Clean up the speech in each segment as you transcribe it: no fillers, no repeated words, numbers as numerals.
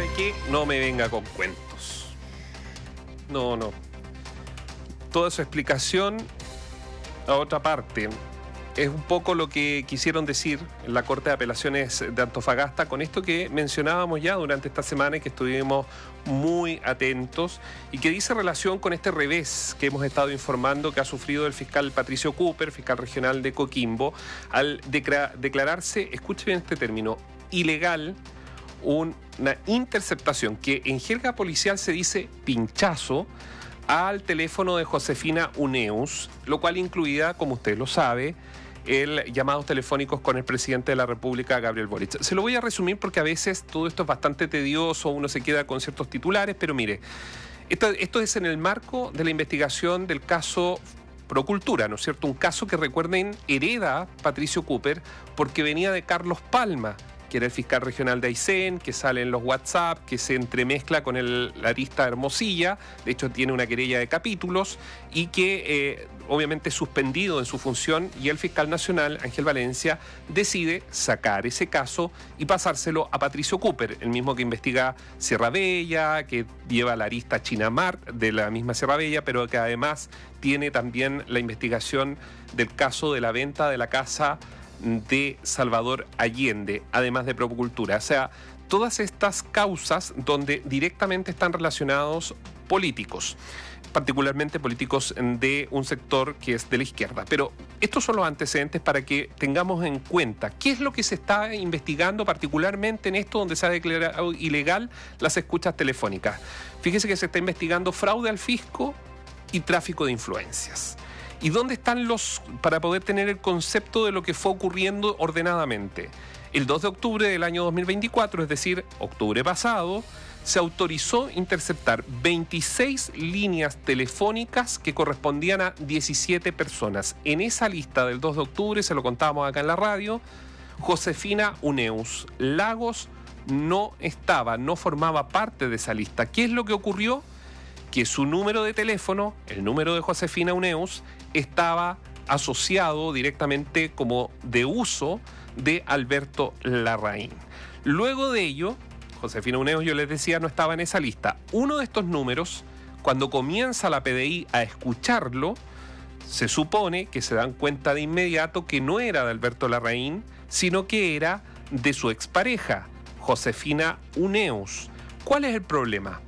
¿sabe qué? No me venga con cuentos. No. Toda su explicación a otra parte. Es un poco lo que quisieron decir en la Corte de Apelaciones de Antofagasta con esto que mencionábamos ya durante esta semana y que estuvimos muy atentos y que dice relación con este revés que hemos estado informando que ha sufrido el fiscal Patricio Cooper, fiscal regional de Coquimbo, al declararse, escuche bien este término, ilegal una interceptación que en jerga policial se dice pinchazo al teléfono de Josefina Uneus, lo cual incluía, como usted lo sabe, llamados telefónicos con el presidente de la República, Gabriel Boric. Se lo voy a resumir porque a veces todo esto es bastante tedioso, uno se queda con ciertos titulares, pero mire, esto es en el marco de la investigación del caso Procultura, ¿no es cierto? Un caso que, recuerden, hereda Patricio Cooper porque venía de Carlos Palma, que era el fiscal regional de Aysén, que sale en los WhatsApp, que se entremezcla con la arista Hermosilla, de hecho tiene una querella de capítulos, y que obviamente es suspendido en su función, y el fiscal nacional, Ángel Valencia, decide sacar ese caso y pasárselo a Patricio Cooper, el mismo que investiga Sierra Bella, que lleva la arista Chinamar de la misma Sierra Bella, pero que además tiene también la investigación del caso de la venta de la casa de Salvador Allende, además de Procultura. O sea, todas estas causas donde directamente están relacionados políticos, particularmente políticos de un sector que es de la izquierda. Pero estos son los antecedentes para que tengamos en cuenta qué es lo que se está investigando, particularmente en esto donde se ha declarado ilegal las escuchas telefónicas. Fíjese que se está investigando fraude al fisco y tráfico de influencias. ¿Y dónde están para poder tener el concepto de lo que fue ocurriendo ordenadamente? El 2 de octubre del año 2024, es decir, octubre pasado, se autorizó interceptar 26 líneas telefónicas que correspondían a 17 personas. En esa lista del 2 de octubre, se lo contábamos acá en la radio, Josefina Uneus Lagos no estaba, no formaba parte de esa lista. ¿Qué es lo que ocurrió? Que su número de teléfono, el número de Josefina Uneus, estaba asociado directamente como de uso de Alberto Larraín. Luego de ello, Josefina Uneus, yo les decía, no estaba en esa lista. Uno de estos números, cuando comienza la PDI a escucharlo, se supone que se dan cuenta de inmediato que no era de Alberto Larraín, sino que era de su expareja, Josefina Uneus. ¿Cuál es el problema?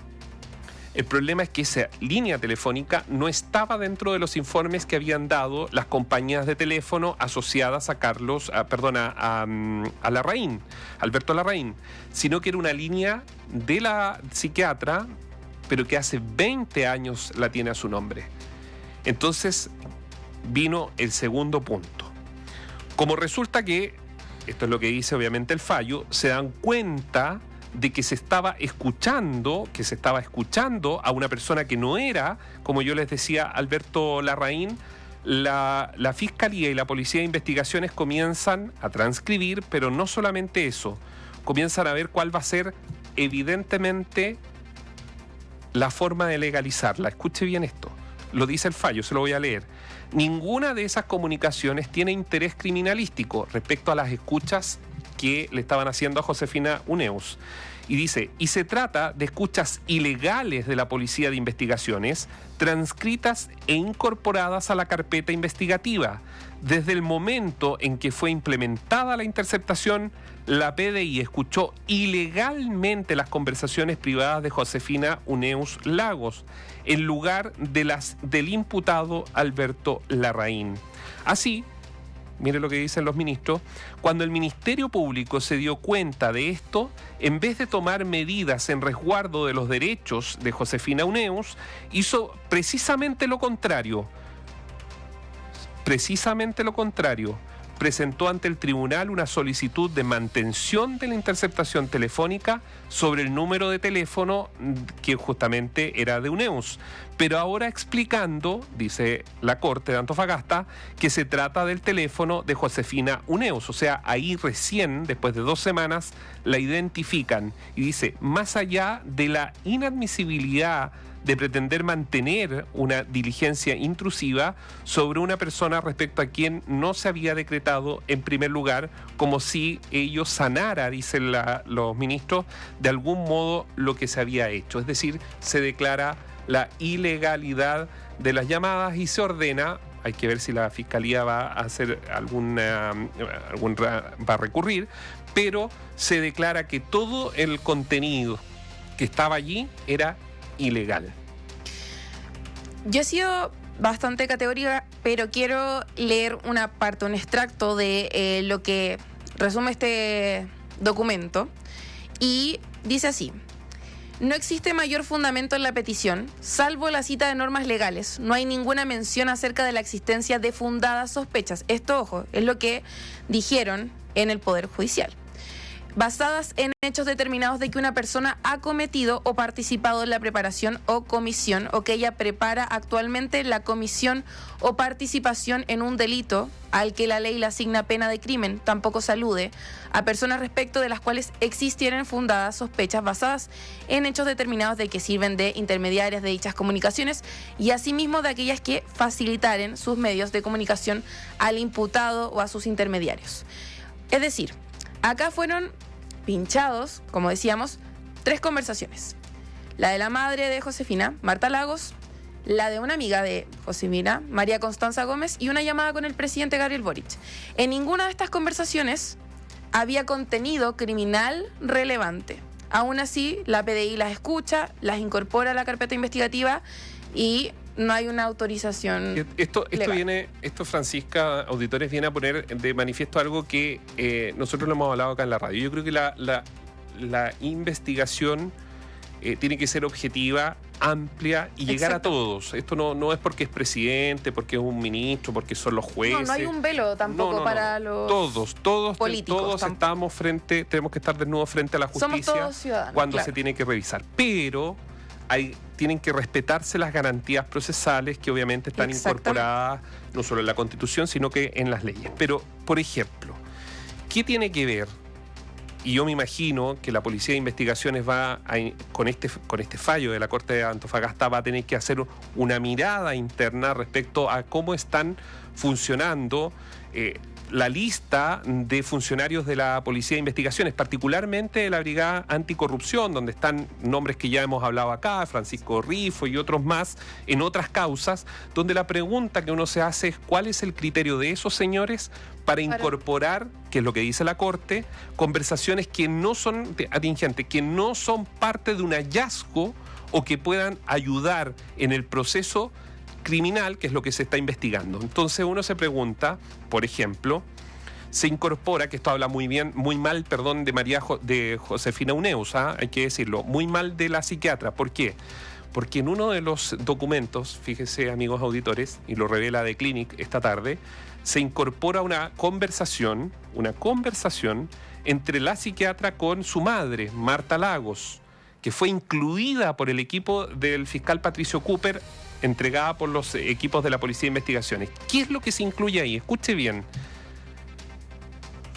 El problema es que esa línea telefónica no estaba dentro de los informes que habían dado las compañías de teléfono asociadas a Larraín, Alberto Larraín, sino que era una línea de la psiquiatra, pero que hace 20 años la tiene a su nombre. Entonces vino el segundo punto. Como resulta que, esto es lo que dice obviamente el fallo, se dan cuenta de que se estaba escuchando a una persona que no era, como yo les decía, Alberto Larraín, la Fiscalía y la Policía de Investigaciones comienzan a transcribir, pero no solamente eso, comienzan a ver cuál va a ser evidentemente la forma de legalizarla. Escuche bien esto, lo dice el fallo, se lo voy a leer. Ninguna de esas comunicaciones tiene interés criminalístico respecto a las escuchas que le estaban haciendo a Josefina Uneus. Y dice, y se trata de escuchas ilegales de la Policía de Investigaciones, transcritas e incorporadas a la carpeta investigativa. Desde el momento en que fue implementada la interceptación, la PDI escuchó ilegalmente las conversaciones privadas de Josefina Uneus Lagos, en lugar de las del imputado Alberto Larraín. Así, mire lo que dicen los ministros, cuando el Ministerio Público se dio cuenta de esto, en vez de tomar medidas en resguardo de los derechos de Josefina Uneus, hizo precisamente lo contrario. Presentó ante el tribunal una solicitud de mantención de la interceptación telefónica sobre el número de teléfono que justamente era de Uneus. Pero ahora explicando, dice la Corte de Antofagasta, que se trata del teléfono de Josefina Uneus. O sea, ahí recién, después de 2 semanas, la identifican. Y dice, más allá de la inadmisibilidad de pretender mantener una diligencia intrusiva sobre una persona respecto a quien no se había decretado en primer lugar, como si ello sanara, dicen los ministros, de algún modo lo que se había hecho. Es decir, se declara la ilegalidad de las llamadas y se ordena. Hay que ver si la Fiscalía va a hacer va a recurrir, pero se declara que todo el contenido que estaba allí era ilegal. Yo he sido bastante categórica, pero quiero leer una parte, un extracto de lo que resume este documento, y dice así: no existe mayor fundamento en la petición, salvo la cita de normas legales. No hay ninguna mención acerca de la existencia de fundadas sospechas. Esto, ojo, es lo que dijeron en el Poder Judicial. Basadas en hechos determinados de que una persona ha cometido o participado en la preparación o comisión, o que ella prepara actualmente la comisión o participación en un delito al que la ley le asigna pena de crimen, tampoco se alude a personas respecto de las cuales existieran fundadas sospechas basadas en hechos determinados de que sirven de intermediarias de dichas comunicaciones, y asimismo de aquellas que facilitaren sus medios de comunicación al imputado o a sus intermediarios. Es decir, acá fueron pinchados, como decíamos, 3 conversaciones. La de la madre de Josefina, Marta Lagos, la de una amiga de Josefina, María Constanza Gómez, y una llamada con el presidente Gabriel Boric. En ninguna de estas conversaciones había contenido criminal relevante. Aún así, la PDI las escucha, las incorpora a la carpeta investigativa y no hay una autorización legal. Esto, Francisca, auditores, viene a poner de manifiesto algo que nosotros lo hemos hablado acá en la radio. Yo creo que la investigación tiene que ser objetiva, amplia y llegar a todos. Esto no es porque es presidente, porque es un ministro, porque son los jueces. No hay un velo tampoco para los políticos. Todos estamos tenemos que estar desnudos frente a la justicia. Somos todos ciudadanos, cuando claro. Se tiene que revisar. Pero tienen que respetarse las garantías procesales que obviamente están incorporadas no solo en la Constitución, sino que en las leyes. Pero, por ejemplo, ¿qué tiene que ver? Y yo me imagino que la Policía de Investigaciones con este fallo de la Corte de Antofagasta va a tener que hacer una mirada interna respecto a cómo están funcionando la lista de funcionarios de la Policía de Investigaciones, particularmente de la Brigada Anticorrupción, donde están nombres que ya hemos hablado acá, Francisco Rifo y otros más, en otras causas, donde la pregunta que uno se hace es cuál es el criterio de esos señores para incorporar, que es lo que dice la Corte, conversaciones que no son atingentes, que no son parte de un hallazgo o que puedan ayudar en el proceso criminal, que es lo que se está investigando. Entonces uno se pregunta, por ejemplo, se incorpora, que esto habla muy mal, de Josefina Uneus, hay que decirlo, muy mal de la psiquiatra. ¿Por qué? Porque en uno de los documentos, fíjese amigos auditores, y lo revela The Clinic esta tarde, se incorpora una conversación entre la psiquiatra con su madre, Marta Lagos, que fue incluida por el equipo del fiscal Patricio Cooper, entregada por los equipos de la Policía de Investigaciones. ¿Qué es lo que se incluye ahí? Escuche bien.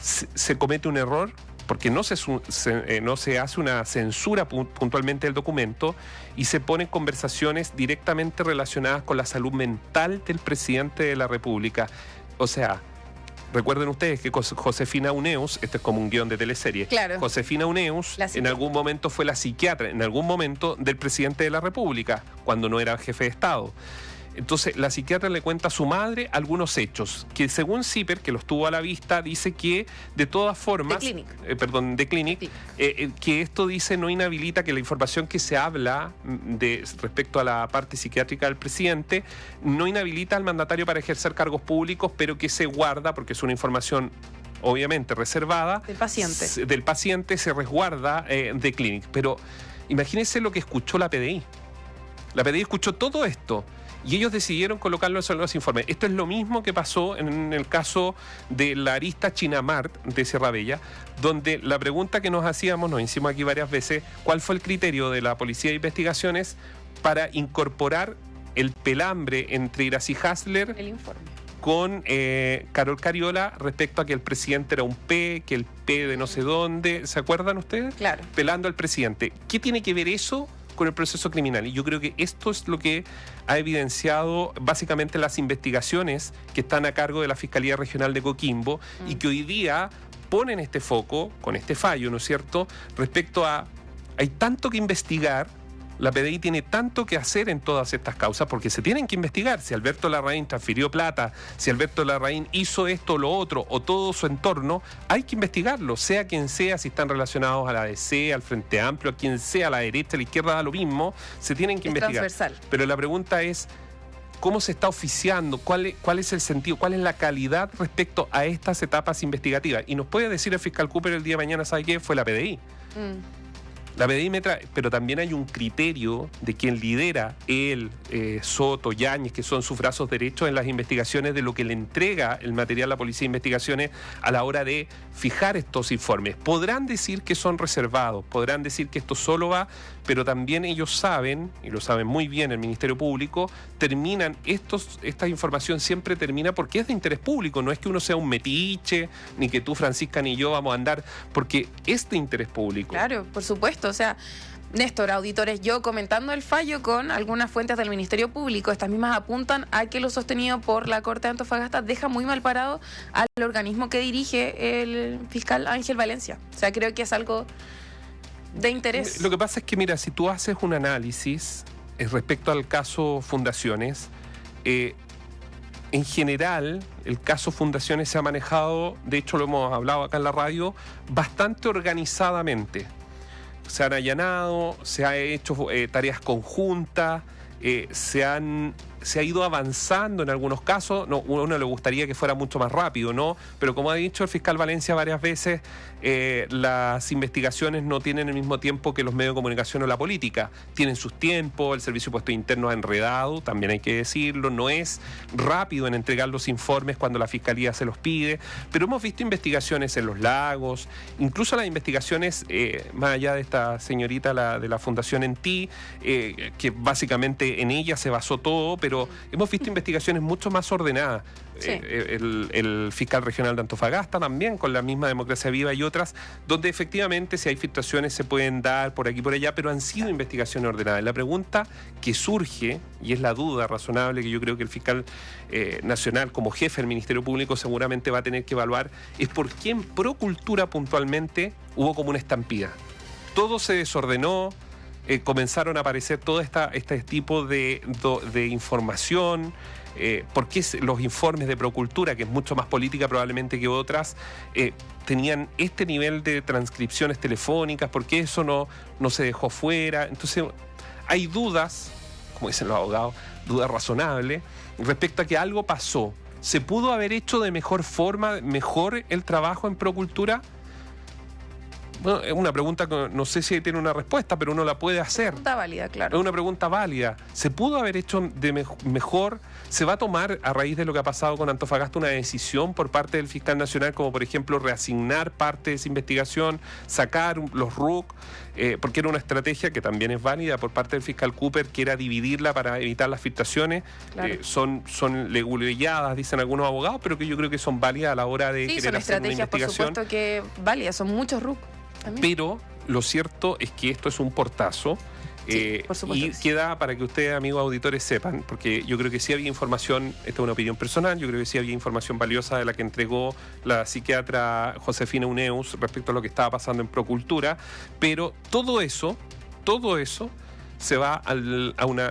Se comete un error porque no se hace una censura puntualmente del documento y se ponen conversaciones directamente relacionadas con la salud mental del presidente de la República. O sea, recuerden ustedes que Josefina Uneus, este es como un guión de teleserie, claro. Josefina Uneus en algún momento fue la psiquiatra, en algún momento del presidente de la República, cuando no era jefe de Estado. Entonces, la psiquiatra le cuenta a su madre algunos hechos, que según CIPER, que los tuvo a la vista, dice que de todas formas... The Clinic, que esto dice no inhabilita, que la información que se habla respecto a la parte psiquiátrica del presidente, no inhabilita al mandatario para ejercer cargos públicos, pero que se guarda, porque es una información obviamente reservada... Del paciente se resguarda The Clinic. Pero imagínense lo que escuchó la PDI. La PDI escuchó todo esto y ellos decidieron colocarlo en los informes. Esto es lo mismo que pasó en el caso de la arista Chinamart de Sierra Bella, donde la pregunta que nos hicimos aquí varias veces, ¿cuál fue el criterio de la Policía de Investigaciones para incorporar el pelambre entre Iracy Hasler con Carol Cariola respecto a que el presidente era un P, que el P de no sé dónde, ¿se acuerdan ustedes? Claro. Pelando al presidente. ¿Qué tiene que ver eso con el proceso criminal. Y yo creo que esto es lo que ha evidenciado básicamente las investigaciones que están a cargo de la Fiscalía Regional de Coquimbo y que hoy día ponen este foco, con este fallo, ¿no es cierto?, respecto a, hay tanto que investigar. La PDI tiene tanto que hacer en todas estas causas porque se tienen que investigar. Si Alberto Larraín transfirió plata, si Alberto Larraín hizo esto o lo otro, o todo su entorno, hay que investigarlo, sea quien sea, si están relacionados a la ADC, al Frente Amplio, a quien sea, a la derecha, a la izquierda, da lo mismo, se tienen que investigar. Transversal. Pero la pregunta es, ¿cómo se está oficiando? ¿Cuál es el sentido? ¿Cuál es la calidad respecto a estas etapas investigativas? Y nos puede decir el fiscal Cooper el día de mañana, ¿sabe qué? Fue la PDI. La PDI pero también hay un criterio de quien lidera él, Soto, Yáñez, que son sus brazos derechos en las investigaciones, de lo que le entrega el material a la Policía de Investigaciones a la hora de fijar estos informes. Podrán decir que son reservados, podrán decir que esto solo va, pero también ellos saben, y lo saben muy bien el Ministerio Público, esta información siempre termina porque es de interés público, no es que uno sea un metiche, ni que tú, Francisca, ni yo vamos a andar, porque es de interés público. Claro, por supuesto. O sea, Néstor, auditores, yo comentando el fallo con algunas fuentes del Ministerio Público, estas mismas apuntan a que lo sostenido por la Corte de Antofagasta deja muy mal parado al organismo que dirige el fiscal Ángel Valencia. O sea, creo que es algo de interés. Lo que pasa es que, mira, si tú haces un análisis respecto al caso Fundaciones, en general, el caso Fundaciones se ha manejado, de hecho lo hemos hablado acá en la radio, bastante organizadamente. Se han allanado, se ha hecho tareas conjuntas, se ha ido avanzando en algunos casos. No, uno le gustaría que fuera mucho más rápido, ¿no? Pero como ha dicho el fiscal Valencia varias veces, las investigaciones no tienen el mismo tiempo que los medios de comunicación o la política. Tienen sus tiempos, el Servicio de Impuestos Internos ha enredado, también hay que decirlo, no es rápido en entregar los informes cuando la Fiscalía se los pide, pero hemos visto investigaciones en Los Lagos, incluso las investigaciones, más allá de esta señorita de la Fundación En Ti, que básicamente en ella se basó todo, pero hemos visto investigaciones mucho más ordenadas. Sí. El fiscal regional de Antofagasta también, con la misma Democracia Viva y otras, donde efectivamente si hay filtraciones se pueden dar por aquí y por allá, pero han sido investigaciones ordenadas. La pregunta que surge, y es la duda razonable que yo creo que el fiscal nacional como jefe del Ministerio Público seguramente va a tener que evaluar, es por qué en Procultura puntualmente hubo como una estampida. Todo se desordenó, comenzaron a aparecer todo este tipo de información. ¿Por qué los informes de Procultura, que es mucho más política probablemente que otras, tenían este nivel de transcripciones telefónicas? ¿Por qué eso no se dejó fuera? Entonces, hay dudas, como dicen los abogados, dudas razonables, respecto a que algo pasó. ¿Se pudo haber hecho de mejor forma, mejor el trabajo en Procultura? Bueno, es una pregunta que no sé si tiene una respuesta, pero uno la puede hacer. Pregunta válida, claro. Es una pregunta válida. ¿Se pudo haber hecho de mejor? ¿Se va a tomar, a raíz de lo que ha pasado con Antofagasta, una decisión por parte del fiscal nacional, como por ejemplo reasignar parte de esa investigación, sacar los RUC? Porque era una estrategia que también es válida por parte del fiscal Cooper, que era dividirla para evitar las filtraciones. Claro. Son leguleyadas, dicen algunos abogados, pero que yo creo que son válidas a la hora de querer hacer una investigación. Sí, son estrategias, por supuesto, que válidas. Son muchos RUC. Pero lo cierto es que esto es un portazo. Sí, y queda para que ustedes, amigos auditores, sepan, porque yo creo que sí había información, esta es una opinión personal, yo creo que sí había información valiosa de la que entregó la psiquiatra Josefina Uneus respecto a lo que estaba pasando en Procultura, pero todo eso se va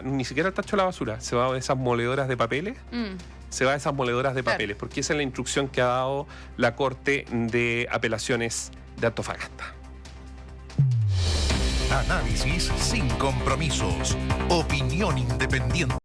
ni siquiera al tacho de la basura, se va a esas moledoras de papeles. Se va a esas moledoras de papeles, porque esa es la instrucción que ha dado la Corte de Apelaciones de Antofagasta. Análisis sin compromisos. Opinión independiente.